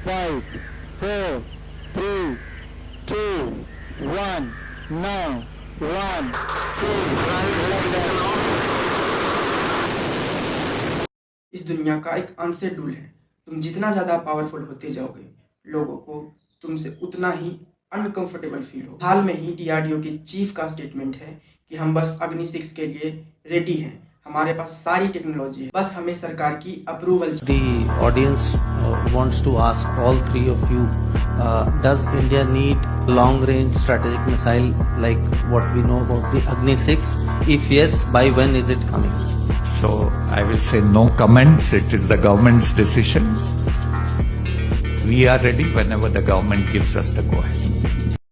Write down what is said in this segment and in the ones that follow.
5, 4, 3, 2, 1, now, 1, 2, इस दुनिया का एक अनसेट रूल है, तुम जितना ज़्यादा पावरफुल होते जाओगे, लोगों को तुमसे उतना ही अनकंफर्टेबल फील हो। हाल में ही डीआरडीओ के चीफ का स्टेटमेंट है कि हम बस अग्नि 6 के लिए रेडी हैं, हमारे पास सारी टेक्नोलॉजी है, बस हमें सरकार की अप्रूवल चाहिए। The audience wants to ask all three of you, does India need long-range strategic missile like what we know about the Agni 6? If yes, by when is it coming? So I will say no comments. It is the government's decision. We are ready whenever the government gives us the go-ahead.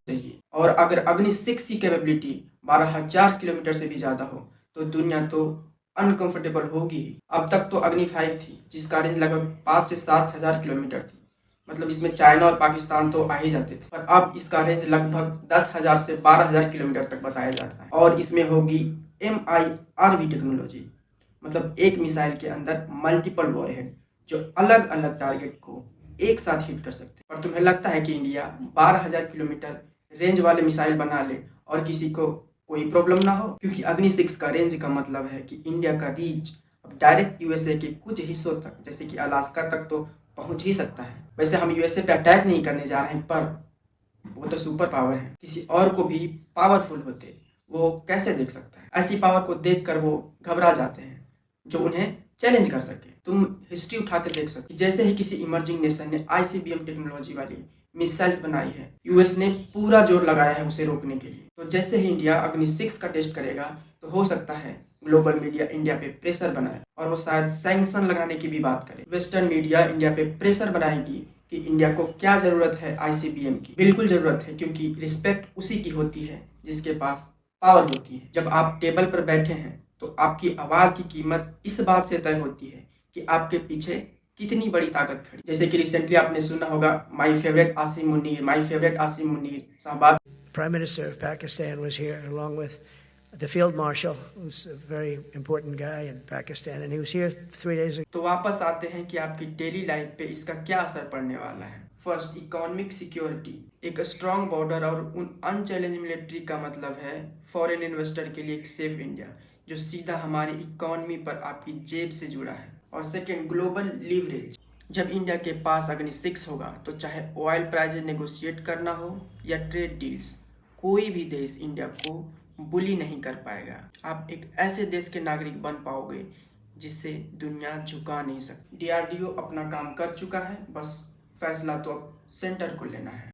चाहिए। और अगर अग्नि 6 की capability 12,000 kilometre से भी ज़्यादा हो तो दुनिया तो अनकंफर्टेबल होगी ही। अब तक तो अग्नि 5 थी जिसका रेंज लगभग 5 से 7,000 किलोमीटर थी, मतलब इसमें चाइना और पाकिस्तान तो आ ही जाते थे, पर अब इसका रेंज लगभग 10,000 से 12,000 किलोमीटर तक बताया जाता है। और इसमें होगी MIRV टेक्नोलॉजी, मतलब एक मिसाइल के अंदर मल्टीपल वॉरहेड जो अलग अलग टारगेट को एक साथ हिट कर सकते हैं। और तुम्हें लगता है कि इंडिया 12,000 किलोमीटर रेंज वाले मिसाइल बना ले और किसी को कोई प्रॉब्लम ना हो? क्योंकि अग्नि 6 का रेंज का मतलब है कि इंडिया का रीच अब डायरेक्ट यूएसए के कुछ हिस्सों तक, जैसे कि अलास्का तक तो पहुंच ही सकता है। वैसे हम यूएसए पे अटैक नहीं करने जा रहे हैं, पर वो तो सुपर पावर है, किसी और को भी पावरफुल होते वो कैसे देख सकता है? ऐसी पावर को देखकर वो घबरा जाते हैं जो उन्हें चैलेंज कर सके। तुम हिस्ट्री उठा के देख सकते, जैसे ही किसी इमर्जिंग नेशन ने ICBM टेक्नोलॉजी वाली मिसाइल्स बनाई है, यूएस ने पूरा जोर लगाया है उसे रोकने के लिए। तो जैसे ही इंडिया अग्नि 6 का टेस्ट करेगा तो हो सकता है ग्लोबल मीडिया इंडिया पे प्रेशर बनाए और वो शायद सैंक्शन लगाने की भी बात करे। वेस्टर्न मीडिया इंडिया पे प्रेशर बनाएगी कि इंडिया को क्या जरूरत है ICBM की। बिल्कुल जरूरत है, क्योंकि रिस्पेक्ट उसी की होती है जिसके पास पावर होती है। जब आप टेबल पर बैठे हैं तो आपकी आवाज की कीमत इस बात से तय होती है कि आपके पीछे कितनी बड़ी ताकत खड़ी। जैसे कि रिसेंटली आपने सुना होगा माय फेवरेट आसिम मुनीर साहब। Prime Minister of Pakistan was here along with the Field Marshal, who's a very important guy in Pakistan, and he was here 3 days ago. तो वापस आते हैं कि आपकी डेली लाइफ पे इसका क्या असर पड़ने वाला है। First, economic security. एक स्ट्रॉन्ग बॉर्डर और उन अनचैलेंज मिलिट्री का मतलब है फॉरेन इन्वेस्टर के लिए एक सेफ इंडिया जो सीधा हमारी इकोनॉमी पर आपकी जेब से जुड़ा है। और सेकेंड, ग्लोबल लीवरेज। जब इंडिया के पास अग्नि 6 होगा तो चाहे ऑयल प्राइजेज नेगोशिएट करना हो या ट्रेड डील्स, कोई भी देश इंडिया को बुली नहीं कर पाएगा। आप एक ऐसे देश के नागरिक बन पाओगे जिससे दुनिया झुका नहीं सकती। DRDO अपना काम कर चुका है, बस फैसला तो अब सेंटर को लेना है।